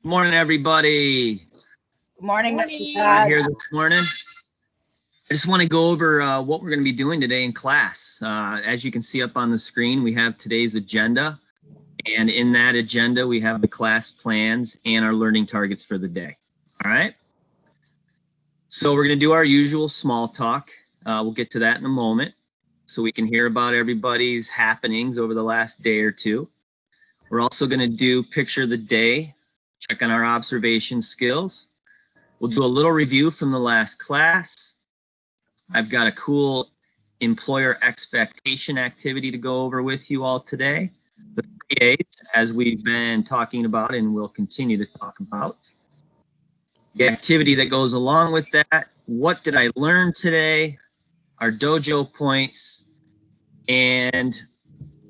Good morning, everybody. Good morning, Mr. I'm Todd. here this morning. I just want to go over what we're going to be doing today in class. As you can see up on the screen, we have today's agenda. And in that agenda, we have the class plans and our learning targets for the day. All right. So we're going to do our usual small talk. We'll get to that in a moment so we can hear about everybody's happenings over the last day or two. We're also going to do picture of the day, check on our observation skills. We'll do a little review from the last class. I've got a cool employer expectation activity to go over with you all today. The 3 A's, as we've been talking about and will continue to talk about. The activity that goes along with that. What did I learn today? Our dojo points. And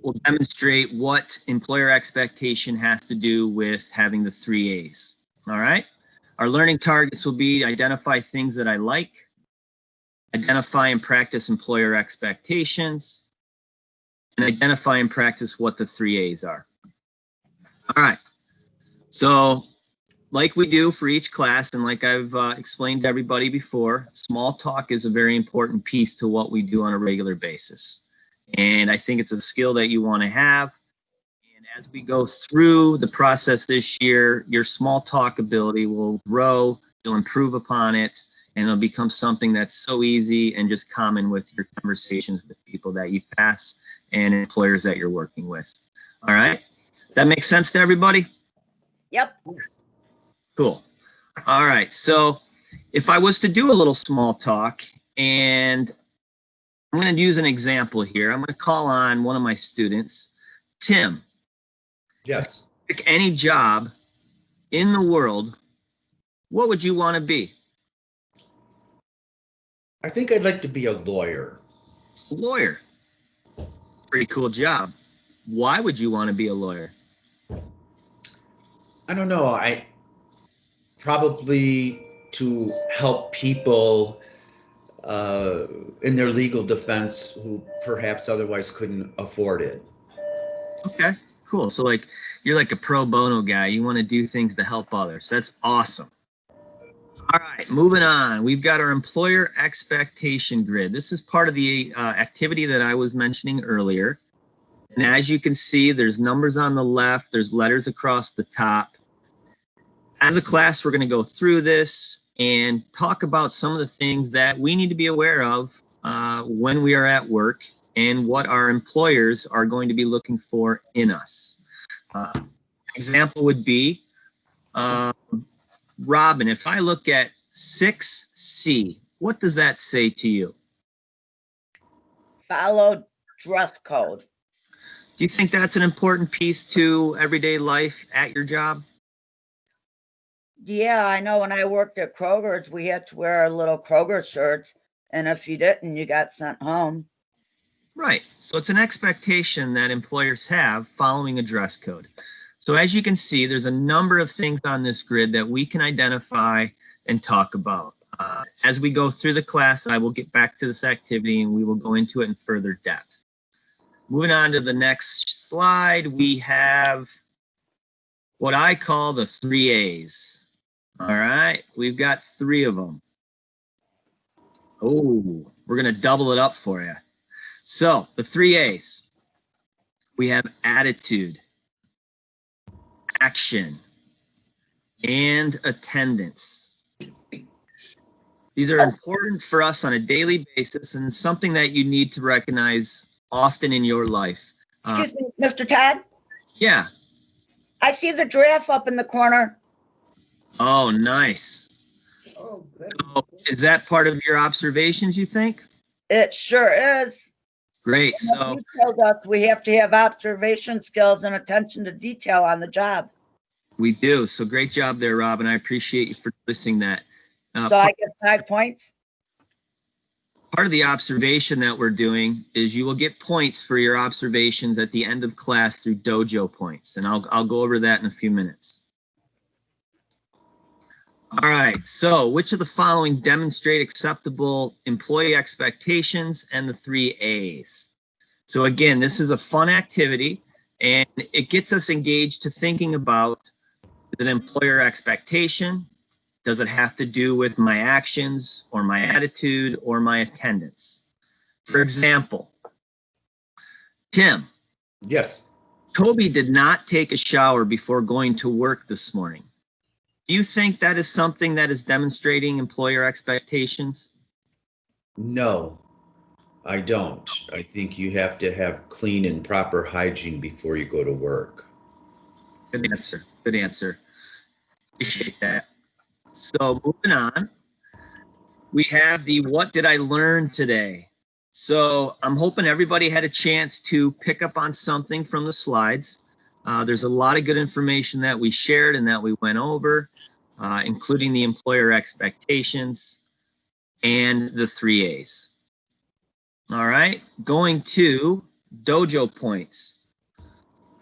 we'll demonstrate what employer expectation has to do with having the 3 A's. All right. Our learning targets will be identify things that I like, identify and practice employer expectations, and identify and practice what the 3 A's are. All right. So like we do for each class, and like I've explained to everybody before, small talk is a very important piece to what we do on a regular basis. And I think it's a skill that you want to have. And as we go through the process this year, your small talk ability will grow, you'll improve upon it, and it'll become something that's so easy and just common with your conversations with people that you pass and employers that you're working with. All right? That makes sense to everybody? Yep. Cool. All right. So if I was to do a little small talk, and I'm going to use an example here. I'm going to call on one of my students, Tim. Yes. Pick any job in the world, what would you want to be? I think I'd like to be a lawyer. A lawyer. Pretty cool job. Why would you want to be a lawyer? I don't know. I probably to help people in their legal defense who perhaps otherwise couldn't afford it. Okay, cool. So like you're like a pro bono guy. You want to do things to help others. That's awesome. All right, moving on. We've got our employer expectation grid. This is part of the activity that I was mentioning earlier. And as you can see, there's numbers on the left. There's letters across the top. As a class, we're going to go through this and talk about some of the things that we need to be aware of when we are at work and what our employers are going to be looking for in us. Example would be, Robin, if I look at 6C, what does that say to you? Follow dress code. Do you think that's an important piece to everyday life at your job? Yeah, I know when I worked at Kroger's, we had to wear our little Kroger shirts. And if you didn't, you got sent home. Right. So it's an expectation that employers have following a dress code. So as you can see, there's a number of things on this grid that we can identify and talk about. As we go through the class, I will get back to this activity and we will go into it in further depth. Moving on to the next slide, we have what I call the 3 A's. All right, we've got 3 of them. Oh, we're going to double it up for you. So the 3 A's, we have attitude, action, and attendance. These are important for us on a daily basis and something that you need to recognize often in your life. Excuse me, Mr. Todd? Yeah. I see the giraffe up in the corner. Oh, nice. Oh, So is that part of your observations, you think? It sure is. Great. And So you told us we have to have observation skills and attention to detail on the job. we do. So great job there, Robin. I appreciate you for noticing that. So I get 5 points? Part of the observation that we're doing is you will get points for your observations at the end of class through dojo points. And I'll go over that in a few minutes. All right, so which of the following demonstrate acceptable employee expectations and the 3 A's? So again, this is a fun activity and it gets us engaged to thinking about the Is it employer expectation? Does it have to do with my actions or my attitude or my attendance? For example, Tim, Yes. Toby did not take a shower before going to work this morning. Do you think that is something that is demonstrating employer expectations? No, I don't. I think you have to have clean and proper hygiene before you go to work. Good answer. Good answer. Appreciate that. So moving on, we have the what did I learn today? So I'm hoping everybody had a chance to pick up on something from the slides. There's a lot of good information that we shared and that we went over, including the employer expectations and the 3 A's. All right, going to dojo points.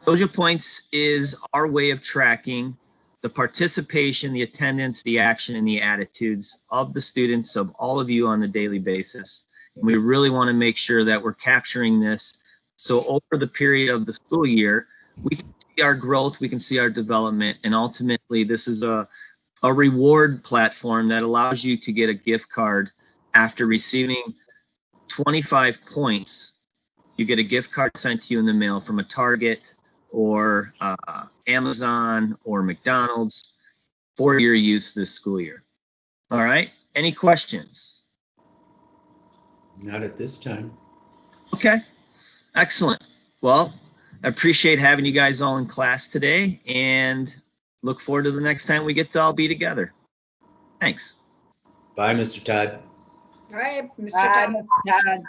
Dojo points is our way of tracking the participation, the attendance, the action, and the attitudes of the students, of all of you on a daily basis. And we really want to make sure that we're capturing this. So over the period of the school year, we can see our growth, we can see our development, and ultimately this is a reward platform that allows you to get a gift card after receiving 25 points. You get a gift card sent to you in the mail from a Target or Amazon or McDonald's for your use this school year. All right, any questions? Not at this time. Okay, excellent. Well, I appreciate having you guys all in class today and look forward to the next time we get to all be together. Thanks. Bye, Mr. Todd. All right, Mr. Bye, Todd. Mr. Todd.